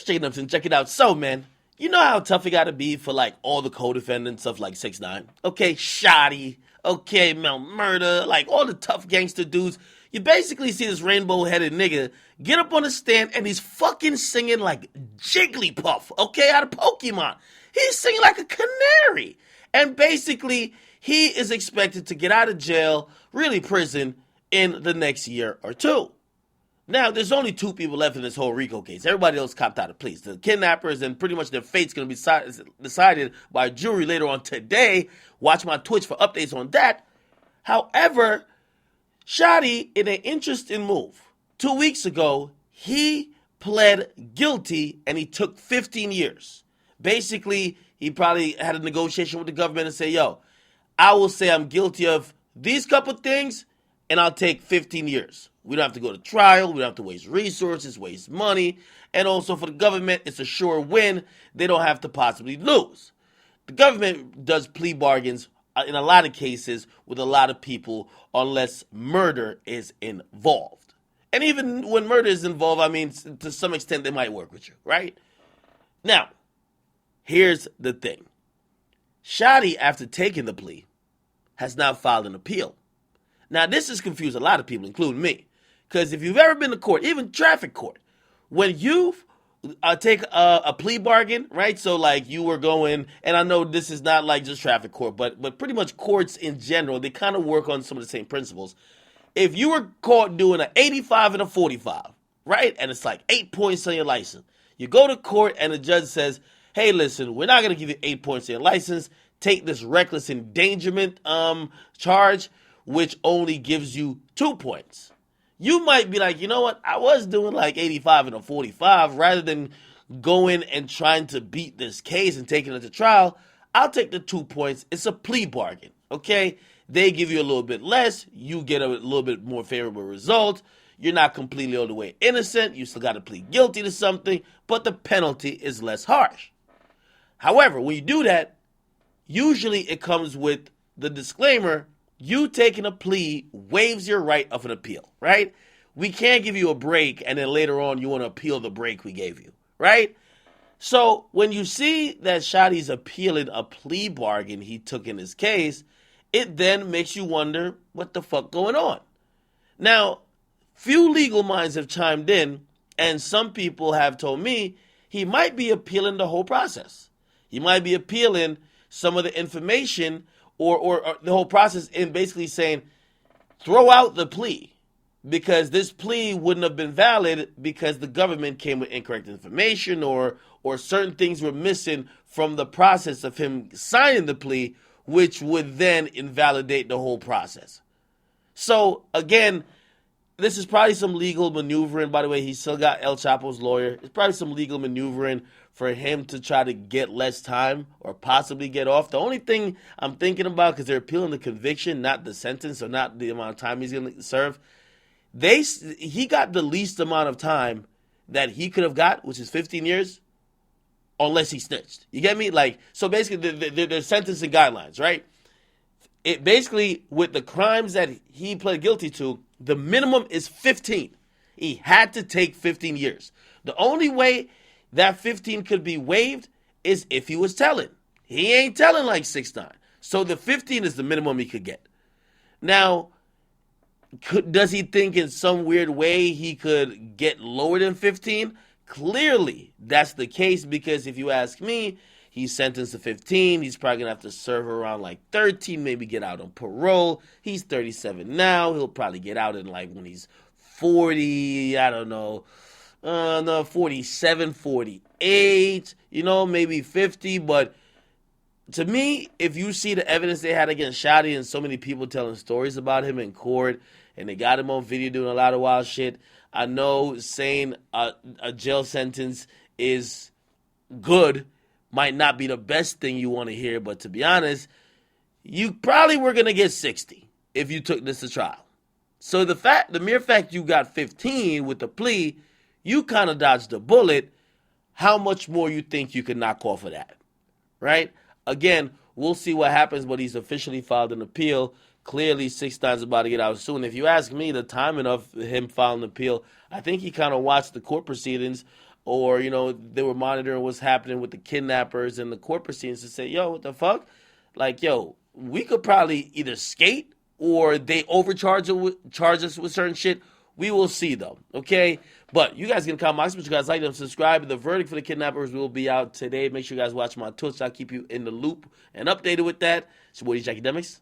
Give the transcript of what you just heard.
straighten up and check it out. So, man, you know how tough it got to be for, like, all the co-defendants of, like, 6ix9ine? Okay, Shotti. Okay, Murder. Like, all the tough gangster dudes. You basically see this rainbow-headed nigga get up on the stand and he's fucking singing like Jigglypuff, okay, out of Pokemon. He's singing like a canary. And basically, he is expected to get out of jail, really prison, in the next year or two. Now, there's only two people left in this whole RICO case. Everybody else copped out of pleas. The kidnappers, and pretty much their fate's going to be decided by a jury later on today. Watch my Twitch for updates on that. However, Shotti, in an interesting move, 2 weeks ago, he pled guilty and he took 15 years. Basically, he probably had a negotiation with the government and say, yo, I will say I'm guilty of these couple things and I'll take 15 years. We don't have to go to trial. We don't have to waste resources, waste money. And also for the government, it's a sure win. They don't have to possibly lose. The government does plea bargains in a lot of cases with a lot of people unless murder is involved. And even when murder is involved, I mean, to some extent, they might work with you, right? Now, here's the thing. Shotti, after taking the plea, has now filed an appeal. Now, this has confused a lot of people, including me. Because if you've ever been to court, even traffic court, when you take a plea bargain, right? So, like, you were going, and I know this is not like just traffic court, but pretty much courts in general, they kind of work on some of the same principles. If you were caught doing an 85 and a 45, right? And it's like 8 points on your license. You go to court and the judge says, hey, listen, we're not going to give you 8 points on your license. Take this reckless endangerment charge, which only gives you 2 points. You might be like, you know what? I was doing like 85 and a 45. Rather than going and trying to beat this case and taking it to trial, I'll take the 2 points. It's a plea bargain, okay? They give you a little bit less. You get a little bit more favorable result. You're not completely all the way innocent. You still got to plead guilty to something, but the penalty is less harsh. However, when you do that, usually it comes with the disclaimer, you taking a plea waives your right of an appeal, right? We can't give you a break and then later on you want to appeal the break we gave you, right? So when you see that Shotti's appealing a plea bargain he took in his case, it then makes you wonder what the fuck going on. Now, few legal minds have chimed in, and some people have told me he might be appealing the whole process. He might be appealing some of the information or the whole process in basically saying, throw out the plea because this plea wouldn't have been valid because the government came with incorrect information or certain things were missing from the process of him signing the plea, which would then invalidate the whole process. So, again, this is probably some legal maneuvering. By the way, he still got El Chapo's lawyer. It's probably some legal maneuvering for him to try to get less time or possibly get off. The only thing I'm thinking about, because they're appealing the conviction, not the sentence or not the amount of time he's going to serve, he got the least amount of time that he could have got, which is 15 years, unless he snitched. You get me? Like, so basically, the sentencing guidelines, right? It basically, with the crimes that he pled guilty to, the minimum is 15. He had to take 15 years. The only way that 15 could be waived is if he was telling. He ain't telling like 6ix9ine. So the 15 is the minimum he could get. Now, does he think in some weird way he could get lower than 15? Clearly, that's the case because if you ask me, he's sentenced to 15. He's probably going to have to serve around like 13, maybe get out on parole. He's 37 now. He'll probably get out in like when he's 40, I don't know, 47, 48, maybe 50. But to me, if you see the evidence they had against Shotti and so many people telling stories about him in court, and they got him on video doing a lot of wild shit, I know saying a jail sentence is good might not be the best thing you want to hear, but to be honest, you probably were going to get 60 if you took this to trial. So the mere fact you got 15 with the plea, you kind of dodged a bullet. How much more you think you can knock off of that, right? Again, we'll see what happens, but he's officially filed an appeal. Clearly, 6ix9ine's about to get out soon. If you ask me, the timing of him filing an appeal, I think he kind of watched the court proceedings or they were monitoring what's happening with the kidnappers and the court proceedings to say, yo, what the fuck? Like, yo, we could probably either skate or they charge us with certain shit. We will see, though, okay? But you guys can comment, make sure you guys like them, subscribe. The verdict for the kidnappers will be out today. Make sure you guys watch my Twitch. I'll keep you in the loop and updated with that. It's your boy, Akademiks.